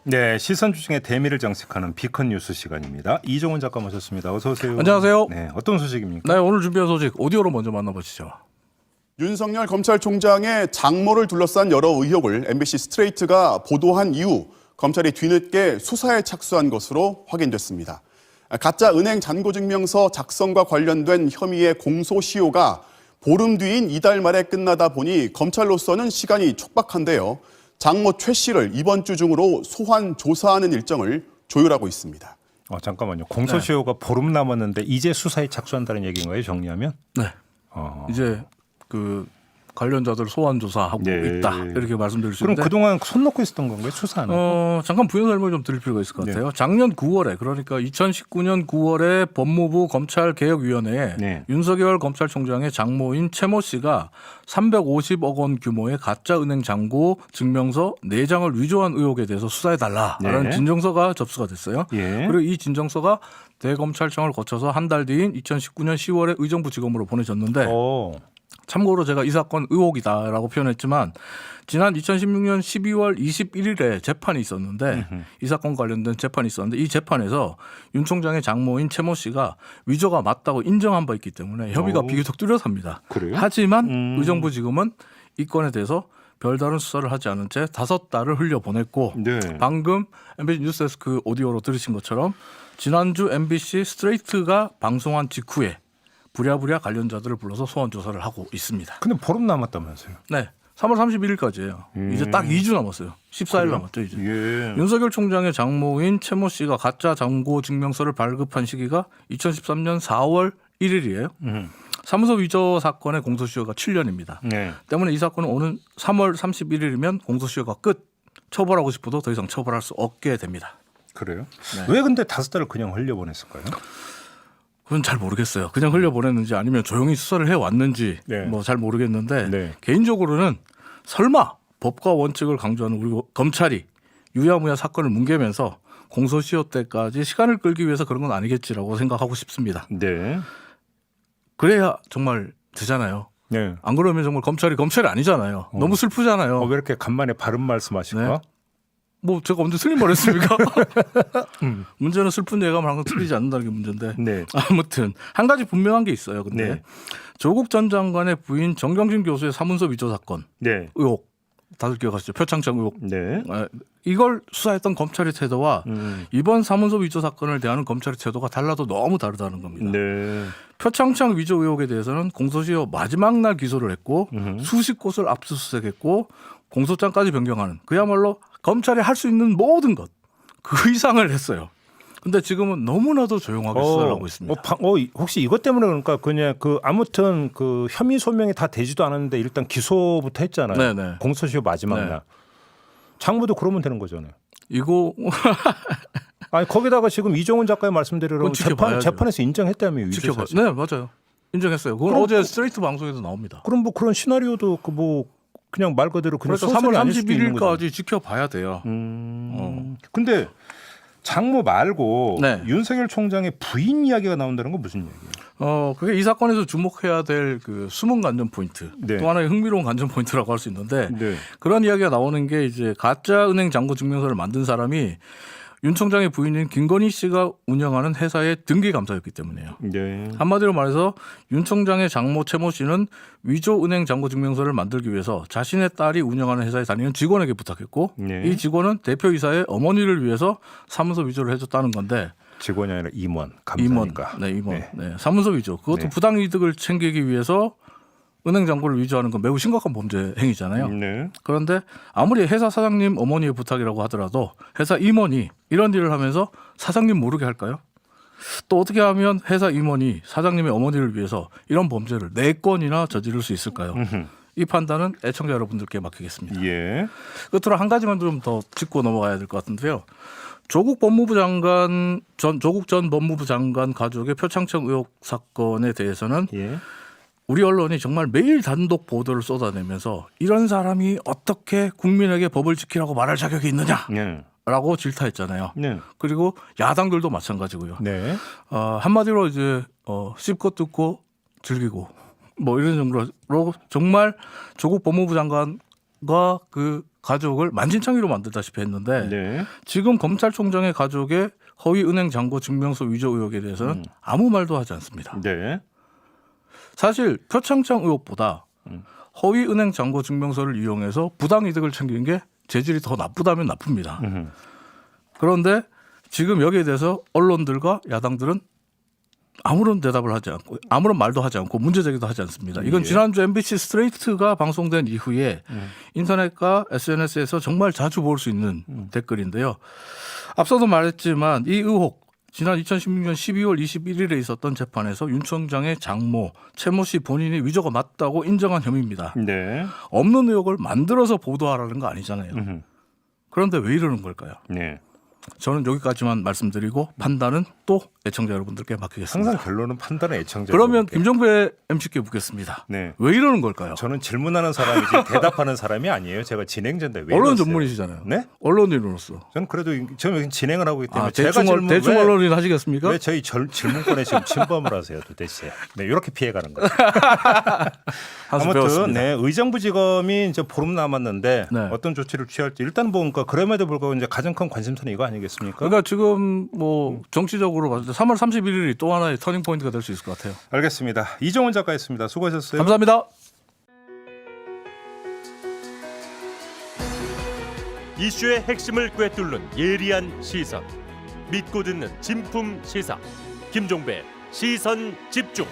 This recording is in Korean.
네, 시선 주중의 대미를 장식하는 비컨 뉴스 시간입니다. 이종훈 작가 모셨습니다. 어서 오세요. 안녕하세요. 네, 어떤 소식입니까? 네, 오늘 준비한 소식 오디오로 먼저 만나보시죠. 윤석열 검찰총장의 장모를 둘러싼 여러 의혹을 MBC 스트레이트가 보도한 이후 검찰이 뒤늦게 수사에 착수한 것으로 확인됐습니다. 가짜 은행 잔고증명서 작성과 관련된 혐의의 공소시효가 보름 뒤인 이달 말에 끝나다 보니 검찰로서는 시간이 촉박한데요. 장모 최 씨를 이번 주 중으로 소환 조사하는 일정을 조율하고 있습니다. 잠깐만요. 공소시효가 보름 남았는데 이제 수사에 착수한다는 얘기인가요? 정리하면? 네. 이제 그 관련자들 소환 조사하고 네. 있다 이렇게 말씀드릴 수 그럼 있는데 그동안 손 놓고 있었던 건가요? 수사는? 잠깐 부연 설명을 좀 드릴 필요가 있을 것 같아요. 작년 9월에 그러니까 2019년 9월에 법무부 검찰개혁위원회에 네. 윤석열 검찰총장의 장모인 최모 씨가 350억 원 규모의 가짜 은행 잔고 증명서 4장을 위조한 의혹에 대해서 수사해달라라는 네. 진정서가 접수가 됐어요. 예. 그리고 이 진정서가 대검찰청을 거쳐서 한 달 뒤인 2019년 10월에 의정부지검으로 보내졌는데 참고로 제가 이 사건 의혹이다라고 표현했지만 지난 2016년 12월 21일에 재판이 있었는데 이 사건 관련된 재판이 있었는데 이 재판에서 윤 총장의 장모인 최모 씨가 위조가 맞다고 인정한 바 있기 때문에 혐의가 비교적 뚜렷합니다. 그래요? 하지만 의정부지검은 이 건에 대해서 별다른 수사를 하지 않은 채 5달을 흘려보냈고 네. 방금 MBC 뉴스데스크 오디오로 들으신 것처럼 지난주 MBC 스트레이트가 방송한 직후에 부랴부랴 관련자들을 불러서 소환 조사를 하고 있습니다. 근데 보름 남았다면서요? 네. 3월 31일까지예요. 이제 딱 2주 남았어요. 14일 남았죠, 이제. 예. 윤석열 총장의 장모인 최모 씨가 가짜 잔고 증명서를 발급한 시기가 2013년 4월 1일이에요. 사무소 위조 사건의 공소시효가 7년입니다. 네. 때문에 이 사건은 오는 3월 31일이면 공소시효가 끝. 처벌하고 싶어도 더 이상 처벌할 수 없게 됩니다. 그래요? 네. 왜 근데 5달을 그냥 흘려보냈을까요? 그건 잘 모르겠어요. 그냥 흘려보냈는지 아니면 조용히 수사를 해왔는지 네. 뭐 잘 모르겠는데 네. 개인적으로는 설마 법과 원칙을 강조하는 우리 검찰이 유야무야 사건을 뭉개면서 공소시효 때까지 시간을 끌기 위해서 그런 건 아니겠지라고 생각하고 싶습니다. 네. 그래야 정말 되잖아요. 네. 안 그러면 정말 검찰이 아니잖아요. 너무 슬프잖아요. 왜 이렇게 간만에 바른 말씀하실까? 네. 뭐 제가 언제 틀린 말 했습니까? 문제는 슬픈 예감을 항상 틀리지 않는다는 게 문제인데 네. 아무튼 한 가지 분명한 게 있어요. 근데 네. 조국 전 장관의 부인 정경심 교수의 사문서 위조 사건 네. 의혹 다들 기억하시죠? 표창장 의혹. 네. 이걸 수사했던 검찰의 태도와 이번 사문서 위조 사건을 대하는 검찰의 태도가 달라도 너무 다르다는 겁니다. 네. 표창장 위조 의혹에 대해서는 공소시효 마지막 날 기소를 했고 수십 곳을 압수수색했고 공소장까지 변경하는 그야말로 검찰이 할 수 있는 모든 것 그 이상을 했어요. 근데 지금은 너무나도 조용하게 수사를 하고 있습니다. 혹시 이것 때문에 그러니까 그냥 아무튼 그 혐의 소명이 다 되지도 않았는데 일단 기소부터 했잖아요. 네네. 공소시효 마지막 네. 날. 장모도 그러면 되는 거잖아요. 이거 아니 거기다가 지금 이종훈 작가의 말씀대로 그건 지켜봐야죠. 재판에서 인정했다며 위조 지켜봐. 사실. 네, 맞아요. 인정했어요. 그건 어제 스트레이트 방송에서 나옵니다. 그럼 뭐 그런 시나리오도 그냥 말 그대로 그냥 그래서 소설이 3월 아닐 수도 있는 거잖아요. 31일까지 지켜봐야 돼요. 근데 장모 말고 네. 윤석열 총장의 부인 이야기가 나온다는 건 무슨 얘기예요? 그게 이 사건에서 주목해야 될 그 숨은 관전 포인트. 네. 또 하나의 흥미로운 관전 포인트라고 할 수 있는데 네. 그런 이야기가 나오는 게 이제 가짜 은행 잔고 증명서를 만든 사람이 윤 총장의 부인인 김건희 씨가 운영하는 회사의 등기 감사였기 때문이에요. 네. 한마디로 말해서 윤 총장의 장모 최모 씨는 위조 은행 잔고 증명서를 만들기 위해서 자신의 딸이 운영하는 회사에 다니는 직원에게 부탁했고 네. 이 직원은 대표이사의 어머니를 위해서 사문서 위조를 해줬다는 건데 직원이 아니라 임원, 임원, 감사니까. 네 임원, 네. 네, 사문서 위조 그것도 네. 부당 이득을 챙기기 위해서 은행 잔고를 위조하는 건 매우 심각한 범죄 행위잖아요. 네. 그런데 아무리 회사 사장님 어머니의 부탁이라고 하더라도 회사 임원이 이런 일을 하면서 사장님 모르게 할까요? 또 어떻게 하면 회사 임원이 사장님의 어머니를 위해서 이런 범죄를 4건이나 저지를 수 있을까요? 이 판단은 애청자 여러분들께 맡기겠습니다. 예. 끝으로 한 가지만 좀 더 짚고 넘어가야 될 것 같은데요. 조국 전 법무부 장관 가족의 표창장 의혹 사건에 대해서는 예. 우리 언론이 정말 매일 단독 보도를 쏟아내면서 이런 사람이 어떻게 국민에게 법을 지키라고 말할 자격이 있느냐라고 네. 질타했잖아요. 네. 그리고 야당들도 마찬가지고요. 네. 한마디로 이제 씹고 뜯고 즐기고 뭐 이런 정도로 정말 조국 법무부 장관과 그 가족을 만신창이로 만들다시피 했는데 네. 지금 검찰총장의 가족의 허위 은행 잔고 증명서 위조 의혹에 대해서는 아무 말도 하지 않습니다. 네. 사실 표창장 의혹보다 허위 은행 잔고 증명서를 이용해서 부당 이득을 챙긴 게 재질이 더 나쁘다면 나쁩니다. 그런데 지금 여기에 대해서 언론들과 야당들은 아무런 대답을 하지 않고 아무런 말도 하지 않고 문제 제기도 하지 않습니다. 이건 예. 지난주 MBC 스트레이트가 방송된 이후에 인터넷과 SNS에서 정말 자주 볼 수 있는 댓글인데요. 앞서도 말했지만 이 의혹 지난 2016년 12월 21일에 있었던 재판에서 윤 총장의 장모 최모 씨 본인이 위조가 맞다고 인정한 혐의입니다. 네. 없는 의혹을 만들어서 보도하라는 거 아니잖아요. 그런데 왜 이러는 걸까요? 네. 저는 여기까지만 말씀드리고 판단은 또 애청자 여러분들께 맡기겠습니다. 항상 결론은 판단은 애청자. 그러면 여러분께. 김종배 MC께 묻겠습니다. 네. 왜 이러는 걸까요? 저는 질문하는 사람이지 대답하는 사람이 아니에요. 제가 진행자인데 왜 언론 이러세요? 전문이시잖아요. 네? 언론인으로서. 저는 그래도 저는 진행을 하고 있기 때문에 아, 제가 대충 왜- 언론인 하시겠습니까? 왜 저희 질문권에 지금 침범을 하세요 도대체? 네, 이렇게 피해가는 거죠. 한수 아무튼 배웠습니다. 네, 의정부지검이 이제 보름 남았는데 네. 어떤 조치를 취할지 일단 보니까 그럼에도 불구하고 이제 가장 큰 관심사는 이거 아니겠습니까? 그러니까 지금 뭐 정치적으로 봤을 때 3월 31일이 또 하나의 터닝 포인트가 될 수 있을 것 같아요. 알겠습니다. 이종훈 작가였습니다. 수고하셨어요. 감사합니다. 이슈의 핵심을 꿰뚫는 예리한 시선, 믿고 듣는 진품 시사 김종배 시선 집중.